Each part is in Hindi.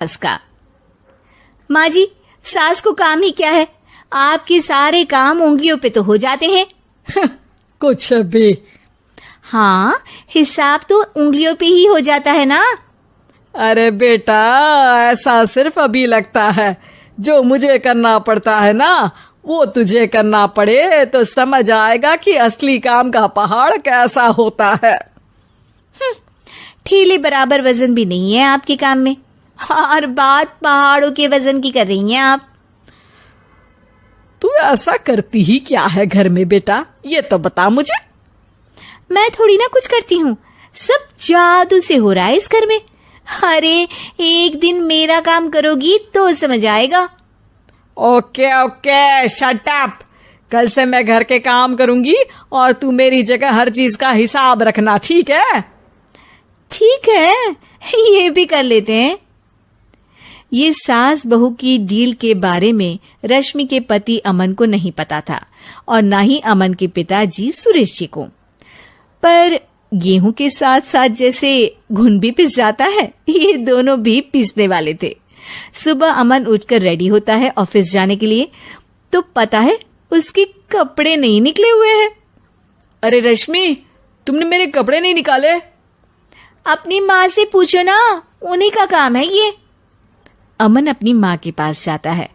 सास का। माँ जी, सास को काम ही क्या है, आपके सारे काम उंगलियों पे तो हो जाते हैं। कुछ भी। हाँ, हिसाब तो उंगलियों पे ही हो जाता है ना। अरे बेटा, ऐसा सिर्फ अभी लगता है, जो मुझे करना पड़ता है ना वो तुझे करना पड़े तो समझ आएगा कि असली काम का पहाड़ कैसा होता है। ठेले बराबर वजन भी नहीं है आपके काम में, और बात पहाड़ों के वजन की कर रही हैं आप। तू ऐसा करती ही क्या है घर में बेटा, ये तो बता मुझे। मैं थोड़ी ना कुछ करती हूँ, सब जादू से हो रहा है इस घर में। अरे एक दिन मेरा काम करोगी तो समझ आएगा। Okay okay, shut up. कल से मैं घर के काम करूंगी और तू मेरी जगह हर चीज का हिसाब रखना, ठीक है? ठीक है, ये भी कर लेते हैं। ये सास बहू की डील के बारे में रश्मि के पति अमन को नहीं पता था, और ना ही अमन के पिताजी सुरेश जी को। पर गेहूं के साथ साथ जैसे घुन भी पिस जाता है, ये दोनों भी पीसने वाले थे। सुबह अमन उठकर रेडी होता है ऑफिस जाने के लिए, तो पता है उसके कपड़े नहीं निकले हुए हैं। अरे रश्मि, तुमने मेरे कपड़े नहीं निकाले? अपनी माँ से पूछो ना, उन्हीं का काम है ये। अमन अपनी माँ के पास जाता है।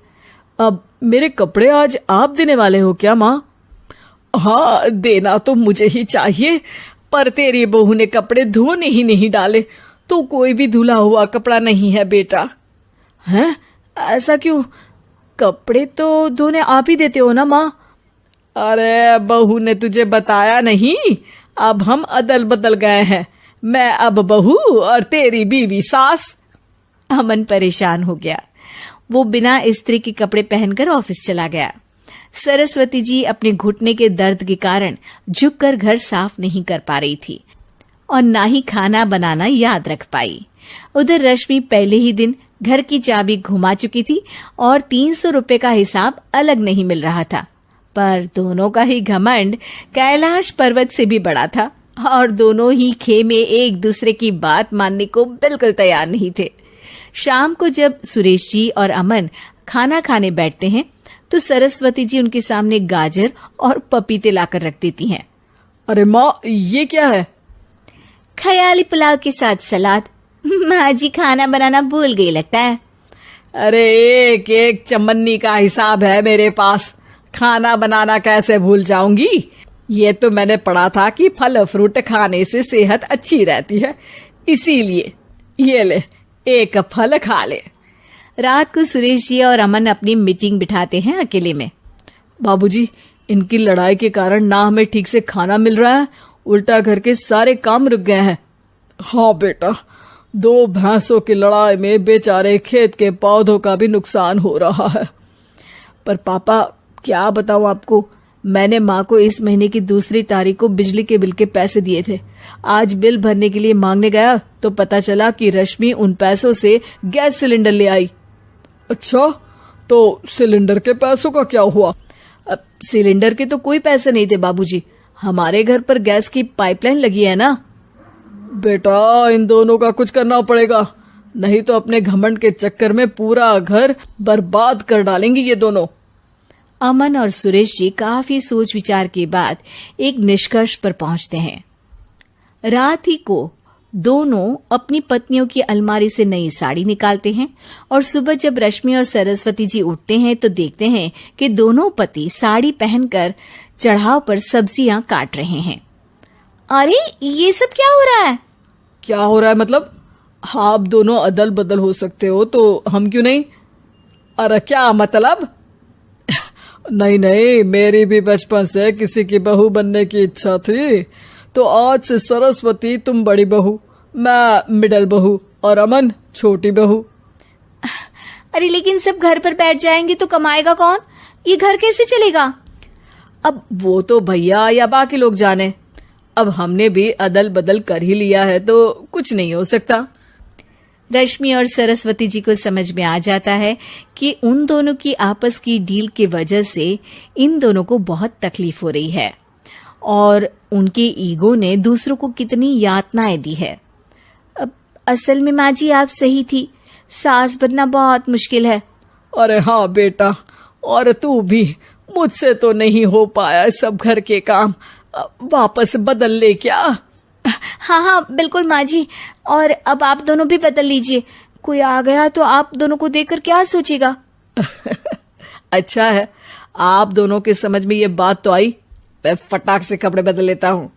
अब मेरे कपड़े आज आप देने वाले हो क्या माँ? हाँ, देना तो मुझे ही चाहिए, पर तेरी बहू ने कपड़े धोने ही नहीं डाले, तो कोई भी धुला हुआ कपड़ा नहीं है बेटा। हैं? ऐसा क्यों? कपड़े तो धोने आप ही देते हो ना माँ? अरे बहू ने तुझे बताया नहीं, अब हम अदल बदल गए हैं, मैं अब बहू और तेरी बीवी सास। अमन परेशान हो गया। वो बिना इस्त्री के कपड़े पहनकर ऑफिस चला गया। सरस्वती जी अपने घुटने के दर्द के कारण झुककर घर साफ नहीं कर पा रही थी, और ना ही खाना बनाना याद रख पाई। उधर रश्मि पहले ही दिन घर की चाबी घुमा चुकी थी और 300 रुपए का हिसाब अलग नहीं मिल रहा था। पर दोनों का ही घमंड कैलाश पर्वत से भी बड़ा था, और दोनों ही खेमे एक दूसरे की बात मानने को बिल्कुल तैयार नहीं थे। शाम को जब सुरेश जी और अमन खाना खाने बैठते हैं, तो सरस्वती जी उनके सामने गाजर और पपीते लाकर रख देती हैं। अरे माँ, ये क्या है? ख्याली पुलाव के साथ सलाद। माँ जी खाना बनाना भूल गई लगता है। अरे एक एक चमन्नी का हिसाब है मेरे पास, खाना बनाना कैसे भूल जाऊंगी? ये तो मैंने पढ़ा था कि फल फ्रूट खाने से सेहत अच्छी रहती है, इसीलिए ये ले, एक फल खा ले। रात को सुरेश जी और अमन अपनी मीटिंग बिठाते हैं अकेले में। बाबूजी, इनकी लड़ाई के कारण ना हमें ठीक से खाना मिल रहा है, उल्टा घर के सारे काम रुक गए हैं। हाँ बेटा, 2 भैंसों की लड़ाई में बेचारे खेत के पौधों का भी नुकसान हो रहा है। पर पापा, क्या बताऊं आपको, मैंने माँ को इस महीने की 2 तारीख को बिजली के बिल के पैसे दिए थे। आज बिल भरने के लिए मांगने गया तो पता चला कि रश्मि उन पैसों से गैस सिलेंडर ले आई। अच्छा, तो सिलेंडर के पैसों का क्या हुआ? अब सिलेंडर के तो कोई पैसे नहीं थे बाबूजी, हमारे घर पर गैस की पाइपलाइन लगी है ना। बेटा, इन दोनों का कुछ करना पड़ेगा, नहीं तो अपने घमंड के चक्कर में पूरा घर बर्बाद कर डालेंगे ये दोनों। अमन और सुरेश जी काफी सोच विचार के बाद एक निष्कर्ष पर पहुंचते हैं। रात ही को दोनों अपनी पत्नियों की अलमारी से नई साड़ी निकालते हैं, और सुबह जब रश्मि और सरस्वती जी उठते हैं तो देखते हैं कि दोनों पति साड़ी पहनकर चढ़ाव पर सब्जियां काट रहे हैं। अरे ये सब क्या हो रहा है? क्या हो रहा है मतलब? आप दोनों अदल बदल हो सकते हो तो हम क्यों नहीं? अरे क्या मतलब? नहीं नहीं, मेरी भी बचपन से किसी की बहू बनने की इच्छा थी, तो आज से सरस्वती तुम बड़ी बहू, मैं मिडल बहू और अमन छोटी बहू। अरे लेकिन सब घर पर बैठ जाएंगे तो कमाएगा कौन? ये घर कैसे चलेगा? अब वो तो भैया या बाकी लोग जाने, अब हमने भी अदल बदल कर ही लिया है तो कुछ नहीं हो सकता। रश्मि और सरस्वती जी को समझ में आ जाता है कि उन दोनों की आपस की डील के वजह से इन दोनों को बहुत तकलीफ हो रही है, और उनके ईगो ने दूसरों को कितनी यातनाएं दी है। अब असल में माँ जी आप सही थी, सास बनना बहुत मुश्किल है। अरे हाँ बेटा, और तू भी, मुझसे तो नहीं हो पाया सब घर के काम, वापस बदल ले क्या? हाँ हाँ बिल्कुल माँ जी, और अब आप दोनों भी बदल लीजिए। कोई आ गया तो आप दोनों को देखकर क्या सोचेगा? अच्छा है, आप दोनों के समझ में ये बात तो आई। मैं फटाक से कपड़े बदल लेता हूँ।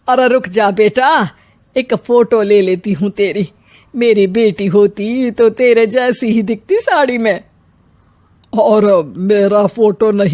अरे रुक जा बेटा, एक फोटो ले लेती हूँ तेरी। मेरी बेटी होती तो तेरे जैसी ही दिखती साड़ी में। और मेरा फोटो नहीं